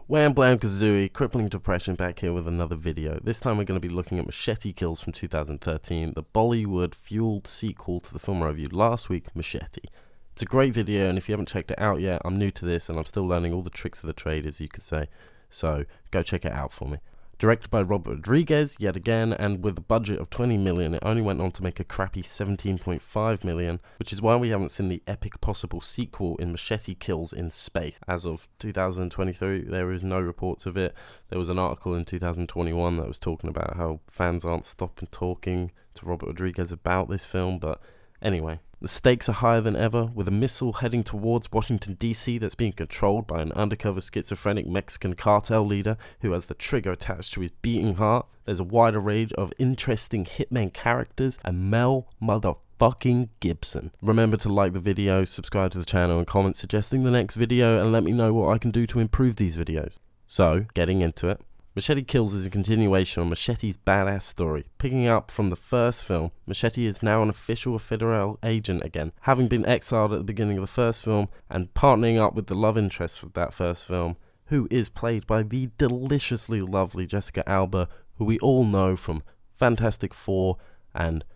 Wham Blam Kazooie, Crippling Depression back here with another video. This time we're going to be looking at Machete Kills from 2013, the Bollywood-fueled sequel to the film I reviewed last week, Machete. It's a great video, and if you haven't checked it out yet, I'm new to this and I'm still learning all the tricks of the trade, as you could say, so go check it out for me. Directed by Robert Rodriguez, yet again, and with a budget of 20 million, it only went on to make a crappy 17.5 million, which is why we haven't seen the epic possible sequel in Machete Kills in space. As of 2023, there is no reports of it. There was an article in 2021 that was talking about how fans aren't stopping talking to Robert Rodriguez about this film, but anyway. The stakes are higher than ever, with a missile heading towards Washington DC that's being controlled by an undercover schizophrenic Mexican cartel leader who has the trigger attached to his beating heart. There's a wider range of interesting hitman characters and Mel motherfucking Gibson. Remember to like the video, subscribe to the channel and comment suggesting the next video and let me know what I can do to improve these videos. So, getting into it. Machete Kills is a continuation of Machete's badass story. Picking up from the first film, Machete is now an official federal agent again, having been exiled at the beginning of the first film and partnering up with the love interest from that first film, who is played by the deliciously lovely Jessica Alba, who we all know from Fantastic Four and,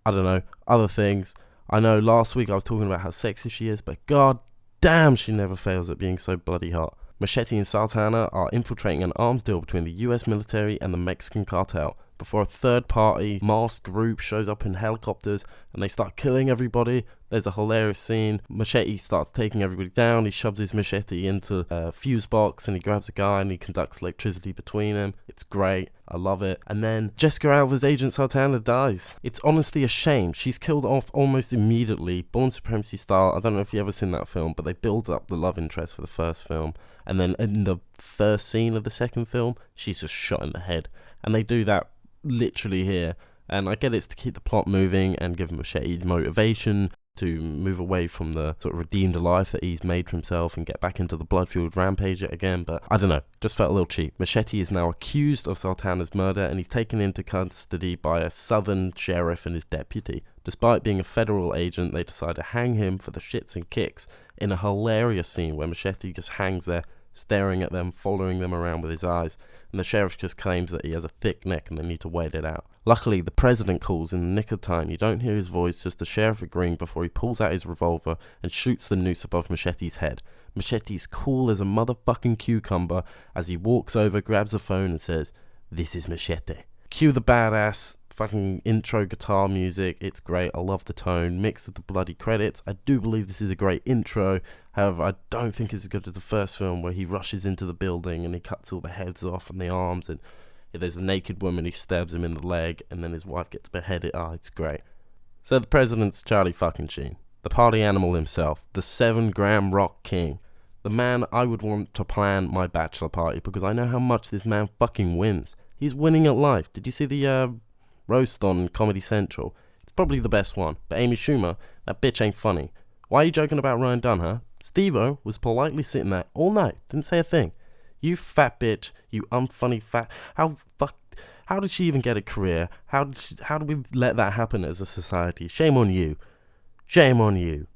I don't know, other things. I know last week I was talking about how sexy she is, but god damn she never fails at being so bloody hot. Machete and Sultana are infiltrating an arms deal between the US military and the Mexican cartel before a third-party masked group shows up in helicopters and they start killing everybody. There's a hilarious scene. Machete starts taking everybody down. He shoves his machete into a fuse box and he grabs a guy and he conducts electricity between them. It's great. I love it. And then Jessica Alba's agent Sultana dies. It's honestly a shame. She's killed off almost immediately, Born Supremacy style. I don't know if you've ever seen that film, but they build up the love interest for the first film. And then in the first scene of the second film, she's just shot in the head. And they do that literally here. And I get it's to keep the plot moving and give Machete motivation to move away from the sort of redeemed life that he's made for himself and get back into the blood-fueled rampage yet again, but I don't know, just felt a little cheap. Machete is now accused of Sultana's murder and he's taken into custody by a southern sheriff and his deputy. Despite being a federal agent, they decide to hang him for the shits and kicks in a hilarious scene where Machete just hangs there, staring at them, following them around with his eyes, and the sheriff just claims that he has a thick neck and they need to wait it out. Luckily, the president calls in the nick of time. You don't hear his voice, just the sheriff agreeing before he pulls out his revolver and shoots the noose above Machete's head. Machete's cool as a motherfucking cucumber as he walks over, grabs the phone and says, "This is Machete." Cue the badass fucking intro guitar music. It's great. I love the tone mixed with the bloody credits. I do believe this is a great intro. However, I don't think it's as good as the first film where he rushes into the building and he cuts all the heads off and the arms, and there's a naked woman, he stabs him in the leg and then his wife gets beheaded. It's great. So the president's Charlie fucking Sheen, the party animal himself, the 7-gram rock king, the man I would want to plan my bachelor party because I know how much this man fucking wins. He's winning at life. Did you see the roast on Comedy Central? It's probably the best one, but Amy Schumer, that bitch ain't funny. Why are you joking about Ryan Dunn, huh? Steve-O was politely sitting there all night, didn't say a thing. You fat bitch, you unfunny fat. How did she even get a career? How did we let that happen as a society? Shame on you. Shame on you.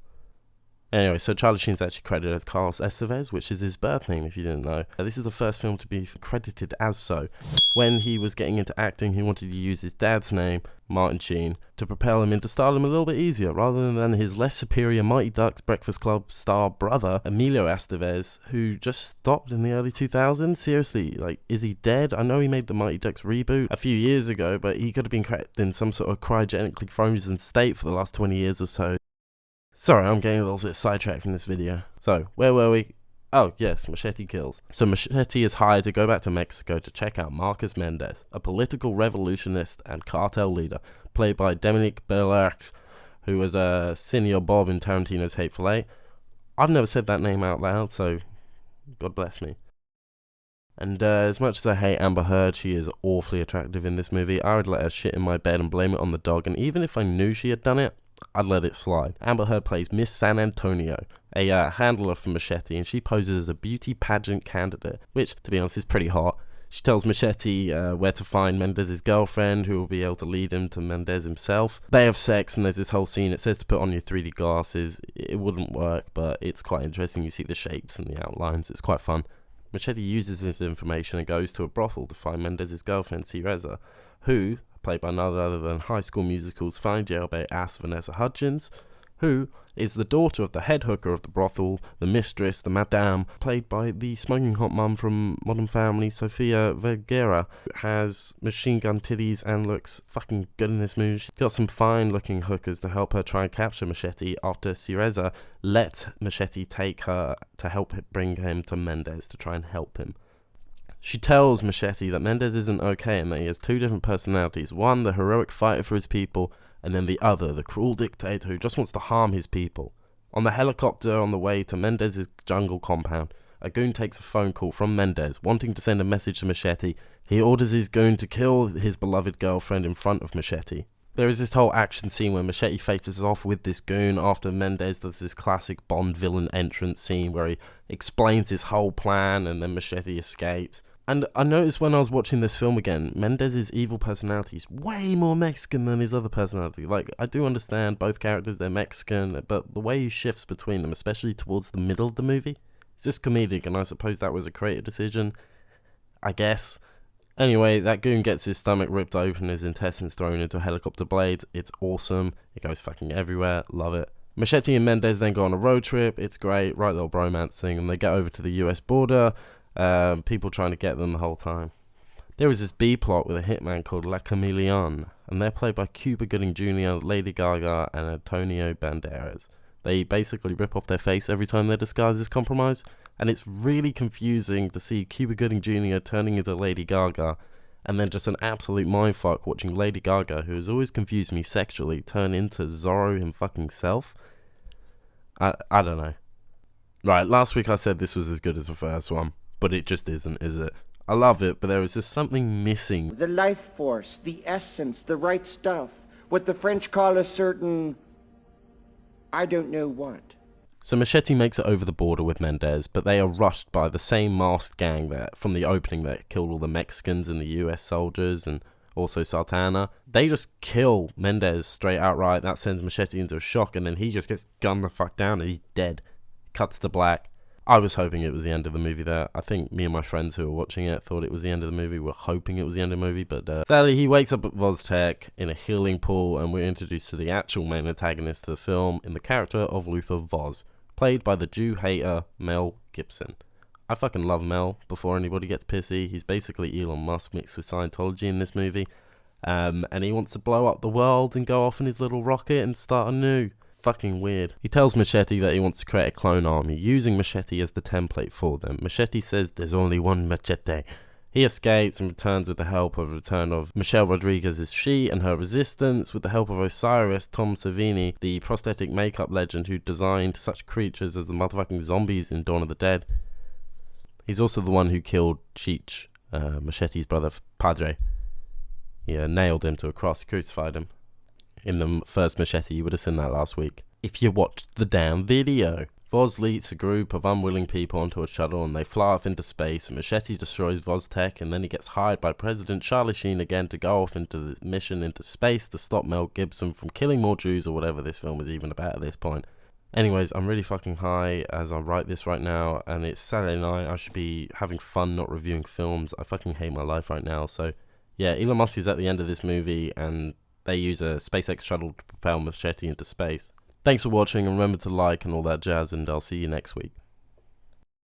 Anyway, so Charlie Sheen's actually credited as Carlos Estevez, which is his birth name if you didn't know. This is the first film to be credited as so. When he was getting into acting, he wanted to use his dad's name, Martin Sheen, to propel him into stardom a little bit easier, rather than his less superior Mighty Ducks Breakfast Club star brother, Emilio Estevez, who just stopped in the early 2000s. Seriously, like, is he dead? I know he made the Mighty Ducks reboot a few years ago, but he could have been kept in some sort of cryogenically frozen state for the last 20 years or so. Sorry, I'm getting a little bit sidetracked in this video. So, where were we? Oh, yes, Machete Kills. So Machete is hired to go back to Mexico to check out Marcos Mendez, a political revolutionist and cartel leader, played by Dominic Bellarc, who was a senior Bob in Tarantino's Hateful Eight. I've never said that name out loud, so God bless me. And as much as I hate Amber Heard, she is awfully attractive in this movie. I would let her shit in my bed and blame it on the dog, and even if I knew she had done it, I'd let it slide. Amber Heard plays Miss San Antonio, a handler for Machete, and she poses as a beauty pageant candidate, which, to be honest, is pretty hot. She tells Machete where to find Mendez's girlfriend, who will be able to lead him to Mendez himself. They have sex, and there's this whole scene. It says to put on your 3D glasses. It wouldn't work, but it's quite interesting. You see the shapes and the outlines. It's quite fun. Machete uses this information and goes to a brothel to find Mendez's girlfriend, Cereza, who, played by none other than High School Musical's fine jailbait ass Vanessa Hudgens, who is the daughter of the head hooker of the brothel, the mistress, the madame, played by the smoking hot mum from Modern Family, Sofia Vergara, has machine gun titties and looks fucking good in this movie. She's got some fine looking hookers to help her try and capture Machete after Cereza let Machete take her to help bring him to Mendez to try and help him. She tells Machete that Mendez isn't okay and that he has two different personalities, one the heroic fighter for his people, and then the other, the cruel dictator who just wants to harm his people. On the helicopter on the way to Mendez's jungle compound, a goon takes a phone call from Mendez, wanting to send a message to Machete. He orders his goon to kill his beloved girlfriend in front of Machete. There is this whole action scene where Machete faces off with this goon after Mendez does this classic Bond villain entrance scene where he explains his whole plan and then Machete escapes. And I noticed when I was watching this film again, Mendez's evil personality is way more Mexican than his other personality. Like, I do understand both characters, they're Mexican, but the way he shifts between them, especially towards the middle of the movie, it's just comedic, and I suppose that was a creative decision, I guess. Anyway, that goon gets his stomach ripped open, his intestines thrown into helicopter blades. It's awesome. It goes fucking everywhere. Love it. Machete and Mendez then go on a road trip. It's great. Right little bromance thing, and they get over to the US border. People trying to get them the whole time. There is this B-plot with a hitman called La Chameleon, and they're played by Cuba Gooding Jr., Lady Gaga, and Antonio Banderas. They basically rip off their face every time their disguise is compromised, and it's really confusing to see Cuba Gooding Jr. turning into Lady Gaga, and then just an absolute mindfuck watching Lady Gaga, who has always confused me sexually, turn into Zorro himself. I don't know. Right, last week I said this was as good as the first one. But it just isn't, is it? I love it, but there is just something missing. The life force, the essence, the right stuff. What the French call a certain... I don't know what. So Machete makes it over the border with Mendez, but they are rushed by the same masked gang that from the opening that killed all the Mexicans and the US soldiers and also Sartana. They just kill Mendez straight outright. That sends Machete into a shock, and then he just gets gunned the fuck down and he's dead. Cuts to black. I was hoping it was the end of the movie there. I think me and my friends who were watching it thought it was the end of the movie. We're hoping it was the end of the movie, but sadly he wakes up at Vostek in a healing pool, and we're introduced to the actual main antagonist of the film in the character of Luther Voss, played by the Jew hater Mel Gibson. I fucking love Mel before anybody gets pissy. He's basically Elon Musk mixed with Scientology in this movie, and he wants to blow up the world and go off in his little rocket and start anew. Fucking weird. He tells Machete that he wants to create a clone army, using Machete as the template for them. Machete says there's only one Machete. He escapes and returns with the help of Michelle Rodriguez's She and her resistance, with the help of Osiris Tom Savini, the prosthetic makeup legend who designed such creatures as the motherfucking zombies in Dawn of the Dead. He's also the one who killed Cheech, Machete's brother, Padre. He nailed him to a cross, crucified him. In the first Machete, you would have seen that last week, if you watched the damn video. Voz leads a group of unwilling people onto a shuttle and they fly off into space, and Machete destroys Vostek, and then he gets hired by President Charlie Sheen again to go off into the mission into space to stop Mel Gibson from killing more Jews, or whatever this film is even about at this point. Anyways, I'm really fucking high as I write this right now, and it's Saturday night. I should be having fun, not reviewing films. I fucking hate my life right now. So yeah, Elon Musk is at the end of this movie, and they use a SpaceX shuttle to propel Machete into space. Thanks for watching, and remember to like and all that jazz, and I'll see you next week.